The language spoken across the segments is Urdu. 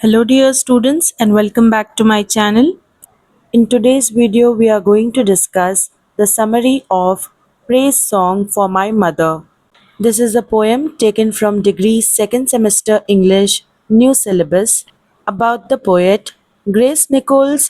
Hello dear students and welcome back to my channel. In today's video we are going to discuss the summary of Praise Song for My Mother. This is a poem taken from degree second semester English new syllabus about the poet Grace Nichols.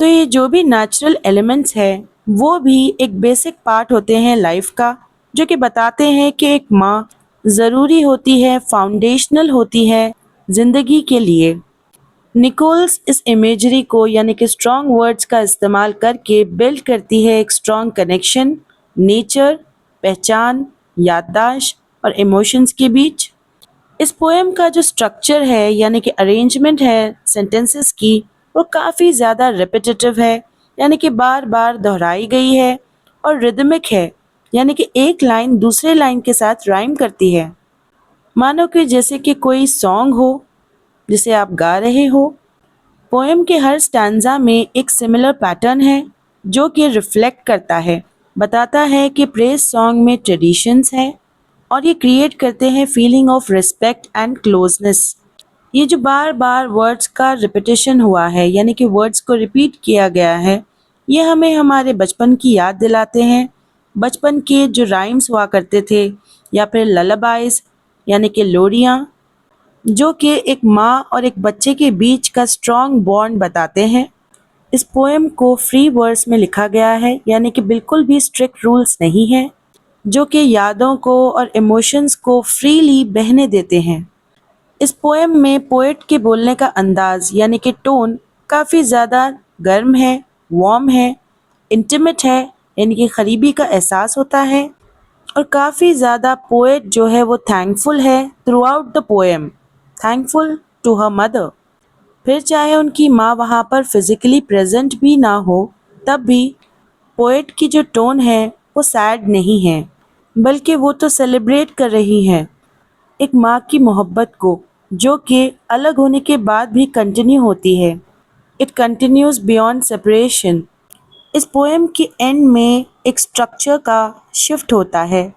تو یہ جو بھی نیچرل ایلیمنٹس ہے وہ بھی ایک بیسک پارٹ ہوتے ہیں لائف کا، جو کہ بتاتے ہیں کہ ایک ماں ضروری ہوتی ہے، فاؤنڈیشنل ہوتی ہے زندگی کے لیے۔ نیکولس اس امیجری کو یعنی کہ اسٹرانگ ورڈز کا استعمال کر کے بلڈ کرتی ہے ایک اسٹرانگ کنیکشن نیچر، پہچان، یادداشت اور ایموشنز کے بیچ۔ اس پوئم کا جو سٹرکچر ہے یعنی کہ ارینجمنٹ ہے سینٹنسز کی، وہ کافی زیادہ ریپیٹیٹیو ہے، یعنی کہ بار بار دہرائی گئی ہے، اور ردمک ہے، یعنی کہ ایک لائن دوسرے لائن کے ساتھ رائم کرتی ہے، مانو کہ جیسے کہ کوئی سانگ ہو جسے آپ گا رہے ہو۔ پوئم کے ہر سٹانزا میں ایک سملر پیٹرن ہے جو کہ ریفلیکٹ کرتا ہے، بتاتا ہے کہ پریز سانگ میں ٹریڈیشنز ہیں اور یہ کریٹ کرتے ہیں feeling of respect and closeness. یہ جو بار بار ورڈز کا ریپیٹیشن ہوا ہے یعنی کہ ورڈز کو ریپیٹ کیا گیا ہے، یہ ہمیں ہمارے بچپن کی یاد دلاتے ہیں، بچپن کے جو رائمز ہوا کرتے تھے یا پھر للابائز یعنی کہ لوریاں، جو کہ ایک ماں اور ایک بچے کے بیچ کا اسٹرانگ بانڈ بتاتے ہیں۔ اس پوئم کو فری ورس میں لکھا گیا ہے، یعنی کہ بالکل بھی اسٹرکٹ رولز نہیں ہیں، جو کہ یادوں کو اور ایموشنز کو فریلی بہنے دیتے ہیں۔ اس پوئم میں پوئٹ کے بولنے کا انداز یعنی کہ ٹون کافی زیادہ گرم ہے، وارم ہے، انٹیمیٹ ہے، یعنی کہ قریبی کا احساس ہوتا ہے، اور کافی زیادہ پوئٹ جو ہے وہ تھینکفل ہے throughout the poem, thankful to her mother. پھر چاہے ان کی ماں وہاں پر فزیکلی پریزنٹ بھی نہ ہو، تب بھی پوئٹ کی جو ٹون ہے وہ سیڈ نہیں ہے، بلکہ وہ تو سیلیبریٹ کر رہی ہے ایک ماں کی محبت کو، جو کہ الگ ہونے کے بعد بھی کنٹینیو ہوتی ہے۔ It continues beyond separation. اس پوئم کے اینڈ میں ایک سٹرکچر کا شفٹ ہوتا ہے،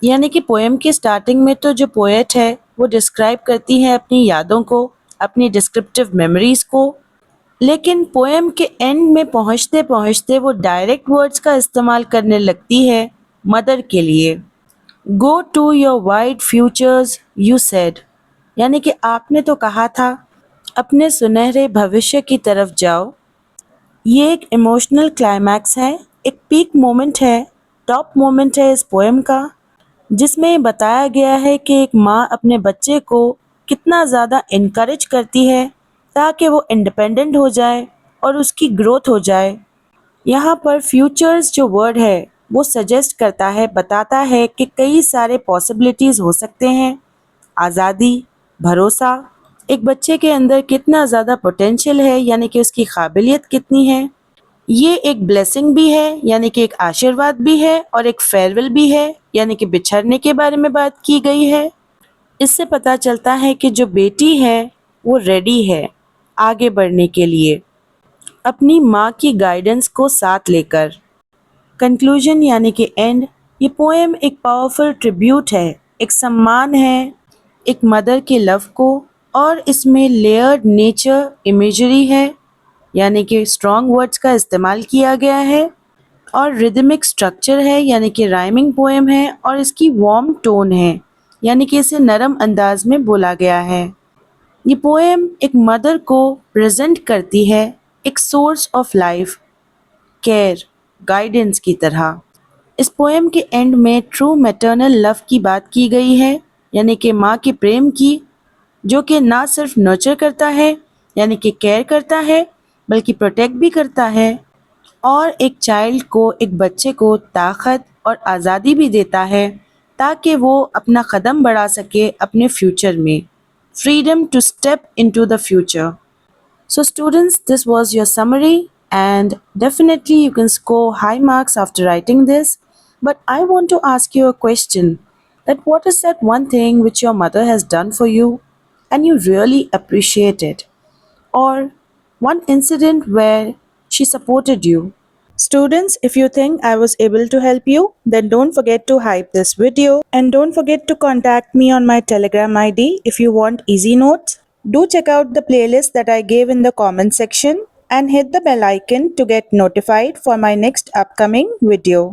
یعنی کہ پوئم کی سٹارٹنگ میں تو جو پوئٹ ہے وہ ڈسکرائب کرتی ہے اپنی یادوں کو، اپنی ڈسکرپٹیو میموریز کو، لیکن پوئم کے اینڈ میں پہنچتے پہنچتے وہ ڈائریکٹ ورڈز کا استعمال کرنے لگتی ہے مدر کے لیے۔ Go to your wide futures you said, یعنی کہ آپ نے تو کہا تھا اپنے سنہرے بھوشیہ کی طرف جاؤ۔ یہ ایک ایموشنل کلائمیکس ہے، ایک پیک مومنٹ ہے، ٹاپ مومنٹ ہے اس پوئم کا، جس میں بتایا گیا ہے کہ ایک ماں اپنے بچے کو کتنا زیادہ انکریج کرتی ہے تاکہ وہ انڈیپینڈنٹ ہو جائے اور اس کی گروتھ ہو جائے۔ یہاں پر فیوچرز جو ورڈ ہے وہ سجیسٹ کرتا ہے، بتاتا ہے کہ کئی سارے پاسبلٹیز ہو سکتے ہیں، آزادی، بھروسہ، ایک بچے کے اندر کتنا زیادہ پوٹینشیل ہے یعنی کہ اس کی قابلیت کتنی ہے۔ یہ ایک بلیسنگ بھی ہے یعنی کہ ایک آشیرواد بھی ہے، اور ایک فیئرویل بھی ہے یعنی کہ بچھڑنے کے بارے میں بات کی گئی ہے۔ اس سے پتہ چلتا ہے کہ جو بیٹی ہے وہ ریڈی ہے آگے بڑھنے کے لیے اپنی ماں کی گائیڈنس کو ساتھ لے کر۔ کنکلوژن یعنی کہ اینڈ، یہ پوئم ایک پاورفل ٹریبیوٹ ہے، ایک سمان ہے ایک مدر کے لو کو، اور اس میں لیئرڈ نیچر امیجری ہے یعنی کہ اسٹرانگ ورڈز کا استعمال کیا گیا ہے، اور ریدمک سٹرکچر ہے یعنی کہ رائمنگ پوئم ہے، اور اس کی وارم ٹون ہے یعنی کہ اسے نرم انداز میں بولا گیا ہے۔ یہ پوئم ایک مدر کو پریزنٹ کرتی ہے ایک source of life, care, guidance کی طرح۔ اس پوئم کے اینڈ میں ٹرو میٹرنل لو کی بات کی گئی ہے، یعنی کہ ماں کے پریم کی، جو کہ نہ صرف نرچر کرتا ہے یعنی کہ کیئر کرتا ہے، بلکہ پروٹیکٹ بھی کرتا ہے، اور ایک چائلڈ کو، ایک بچے کو طاقت اور آزادی بھی دیتا ہے تاکہ وہ اپنا قدم بڑھا سکے اپنے فیوچر میں، freedom to step into the future. So students, this was your summary, and definitely you can score high marks after writing this. But I want to ask you a question, that what is that one thing which your mother has done for you and you really appreciate it? Or one incident where she supported you? Students, if you think I was able to help you, then don't forget to hype this video, and don't forget to contact me on my Telegram ID if you want easy notes. Do check out the playlist that I gave in the comment section and hit the bell icon to get notified for my next upcoming video.